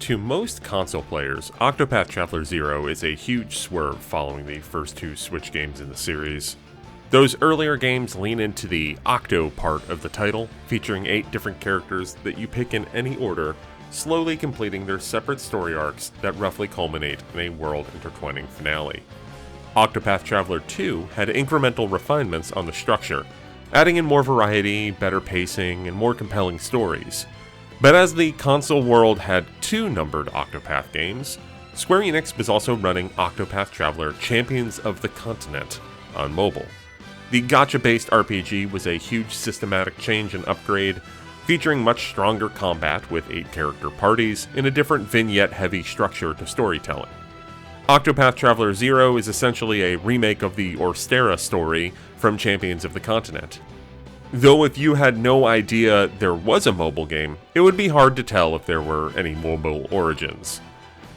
To most console players, Octopath Traveler 0 is a huge swerve following the first two Switch games in the series. Those earlier games lean into the Octo part of the title, featuring 8 different characters that you pick in any order, slowly completing their separate story arcs that roughly culminate in a world-intertwining finale. Octopath Traveler 2 had incremental refinements on the structure, adding in more variety, better pacing, and more compelling stories. But as the console world had 2 numbered Octopath games, Square Enix was also running Octopath Traveler Champions of the Continent on mobile. The gacha-based RPG was a huge systematic change and upgrade, featuring much stronger combat with 8 character parties and a different vignette-heavy structure to storytelling. Octopath Traveler 0 is essentially a remake of the Orstera story from Champions of the Continent. Though if you had no idea there was a mobile game, it would be hard to tell if there were any mobile origins.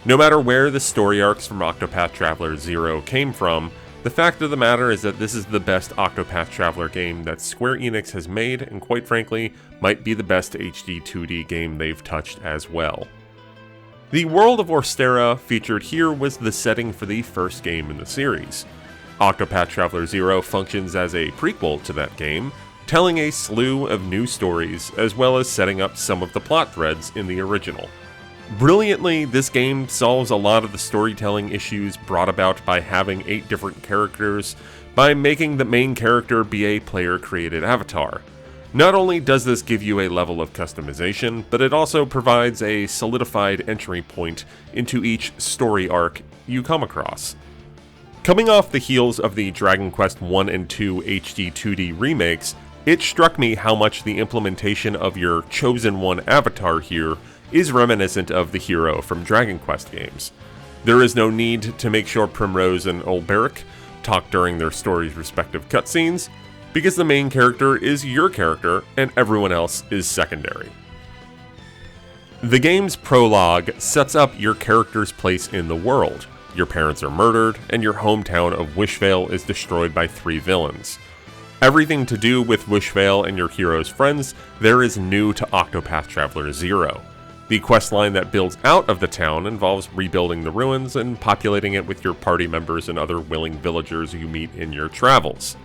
No matter where the story arcs from Octopath Traveler 0 came from, the fact of the matter is that this is the best Octopath Traveler game that Square Enix has made, and quite frankly, might be the best HD 2D game they've touched as well. The world of Orstera featured here was the setting for the first game in the series. Octopath Traveler 0 functions as a prequel to that game, telling a slew of new stories as well as setting up some of the plot threads in the original. Brilliantly, this game solves a lot of the storytelling issues brought about by having 8 different characters by making the main character be a player-created avatar. Not only does this give you a level of customization, but it also provides a solidified entry point into each story arc you come across. Coming off the heels of the Dragon Quest I and II HD 2D remakes, it struck me how much the implementation of your chosen one avatar here is reminiscent of the hero from Dragon Quest games. There is no need to make sure Primrose and Olberic talk during their story's respective cutscenes, because the main character is your character and everyone else is secondary. The game's prologue sets up your character's place in the world. Your parents are murdered, and your hometown of Wishvale is destroyed by 3 villains. Everything to do with Wishvale and your hero's friends there is new to Octopath Traveler 0. The questline that builds out of the town involves rebuilding the ruins and populating it with your party members and other willing villagers you meet in your travels.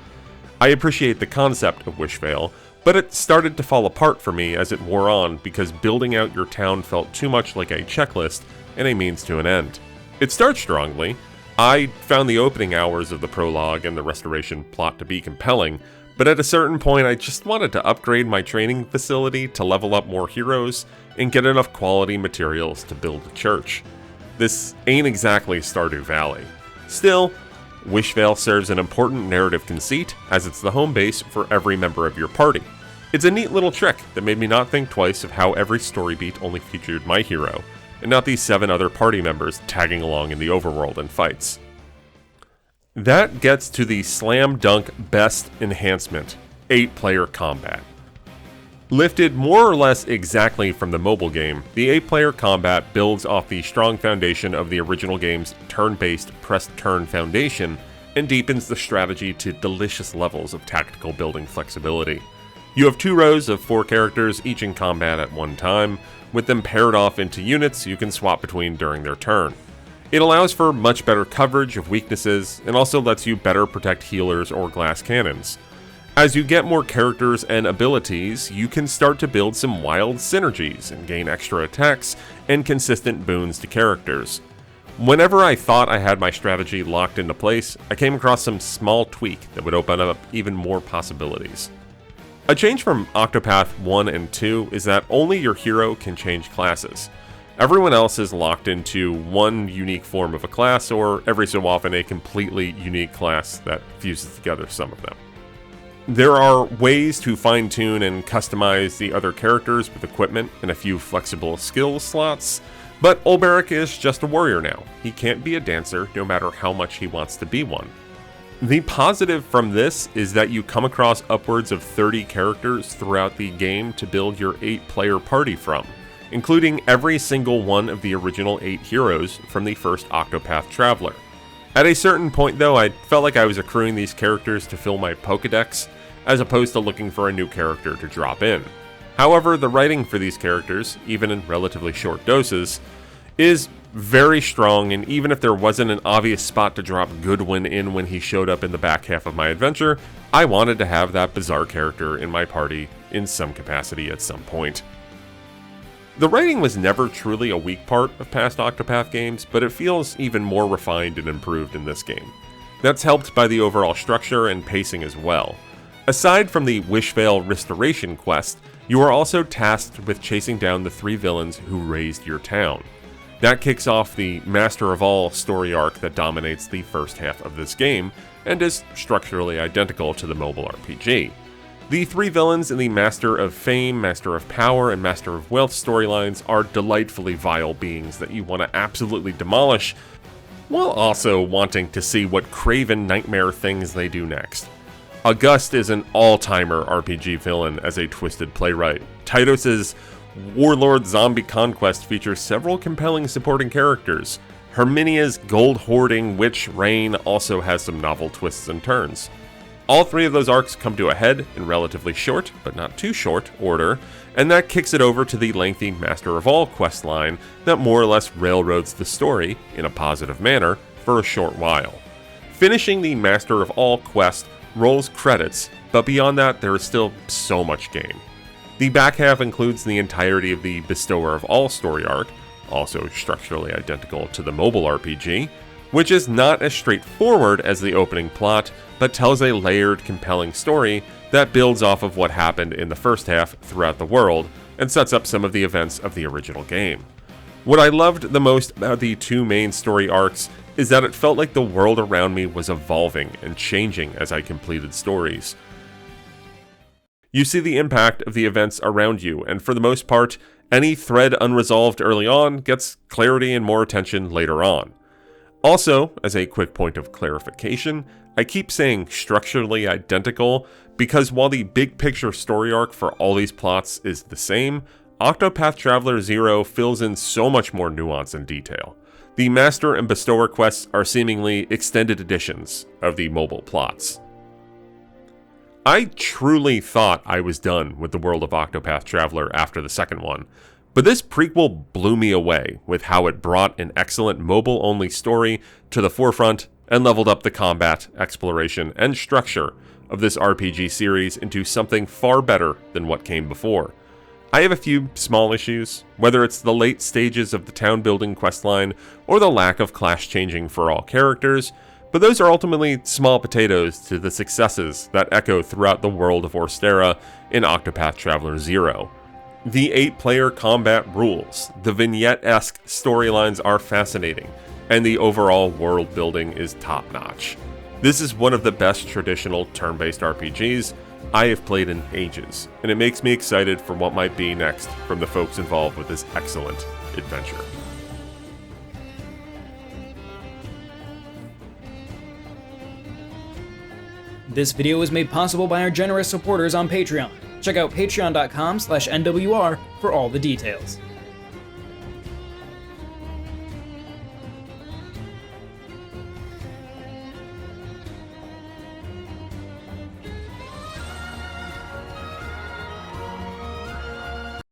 I appreciate the concept of Wishvale, but it started to fall apart for me as it wore on because building out your town felt too much like a checklist and a means to an end. It starts strongly. I found the opening hours of the prologue and the restoration plot to be compelling, but at a certain point I just wanted to upgrade my training facility to level up more heroes and get enough quality materials to build a church. This ain't exactly Stardew Valley. Still, Wishvale serves an important narrative conceit, as it's the home base for every member of your party. It's a neat little trick that made me not think twice of how every story beat only featured my hero, and not these 7 other party members tagging along in the overworld and fights. That gets to the slam dunk best enhancement, 8-player combat. Lifted more or less exactly from the mobile game, the 8-player combat builds off the strong foundation of the original game's turn-based press turn foundation and deepens the strategy to delicious levels of tactical building flexibility. You have 2 rows of 4 characters, each in combat at one time, with them paired off into units you can swap between during their turn. It allows for much better coverage of weaknesses and also lets you better protect healers or glass cannons. As you get more characters and abilities, you can start to build some wild synergies and gain extra attacks and consistent boons to characters. Whenever I thought I had my strategy locked into place, I came across some small tweak that would open up even more possibilities. A change from Octopath 1 and 2 is that only your hero can change classes. Everyone else is locked into one unique form of a class, or every so often a completely unique class that fuses together some of them. There are ways to fine-tune and customize the other characters with equipment and a few flexible skill slots, but Olberic is just a warrior now. He can't be a dancer no matter how much he wants to be one. The positive from this is that you come across upwards of 30 characters throughout the game to build your 8-player party from, including every single one of the original 8 heroes from the first Octopath Traveler. At a certain point though, I felt like I was accruing these characters to fill my Pokédex, as opposed to looking for a new character to drop in. However, the writing for these characters, even in relatively short doses, is very strong, and even if there wasn't an obvious spot to drop Goodwin in when he showed up in the back half of my adventure, I wanted to have that bizarre character in my party in some capacity at some point. The writing was never truly a weak part of past Octopath games, but it feels even more refined and improved in this game. That's helped by the overall structure and pacing as well. Aside from the Wishvale restoration quest, you are also tasked with chasing down the 3 villains who razed your town. That kicks off the Master of All story arc that dominates the first half of this game, and is structurally identical to the mobile RPG. The 3 villains in the Master of Fame, Master of Power, and Master of Wealth storylines are delightfully vile beings that you want to absolutely demolish, while also wanting to see what craven nightmare things they do next. August is an all-timer RPG villain as a twisted playwright. Tidos's Warlord Zombie Conquest features several compelling supporting characters. Herminia's gold-hoarding witch Rain also has some novel twists and turns. All 3 of those arcs come to a head in relatively short, but not too short, order, and that kicks it over to the lengthy Master of All questline that more or less railroads the story, in a positive manner, for a short while. Finishing the Master of All quest rolls credits, but beyond that there is still so much game. The back half includes the entirety of the Bestower of All story arc, also structurally identical to the mobile RPG, which is not as straightforward as the opening plot, but tells a layered, compelling story that builds off of what happened in the first half throughout the world, and sets up some of the events of the original game. What I loved the most about the 2 main story arcs is that it felt like the world around me was evolving and changing as I completed stories. You see the impact of the events around you, and for the most part, any thread unresolved early on gets clarity and more attention later on. Also, as a quick point of clarification, I keep saying structurally identical because while the big picture story arc for all these plots is the same, Octopath Traveler 0 fills in so much more nuance and detail. The Master and Bestower quests are seemingly extended editions of the mobile plots. I truly thought I was done with the world of Octopath Traveler after the second one, but this prequel blew me away with how it brought an excellent mobile-only story to the forefront and leveled up the combat, exploration, and structure of this RPG series into something far better than what came before. I have a few small issues, whether it's the late stages of the town-building questline or the lack of class changing for all characters, but those are ultimately small potatoes to the successes that echo throughout the world of Orstera in Octopath Traveler 0. The 8-player combat rules, the vignette-esque storylines are fascinating, and the overall world building is top-notch. This is one of the best traditional turn-based RPGs I have played in ages, and it makes me excited for what might be next from the folks involved with this excellent adventure. This video was made possible by our generous supporters on Patreon. Check out patreon.com/NWR for all the details.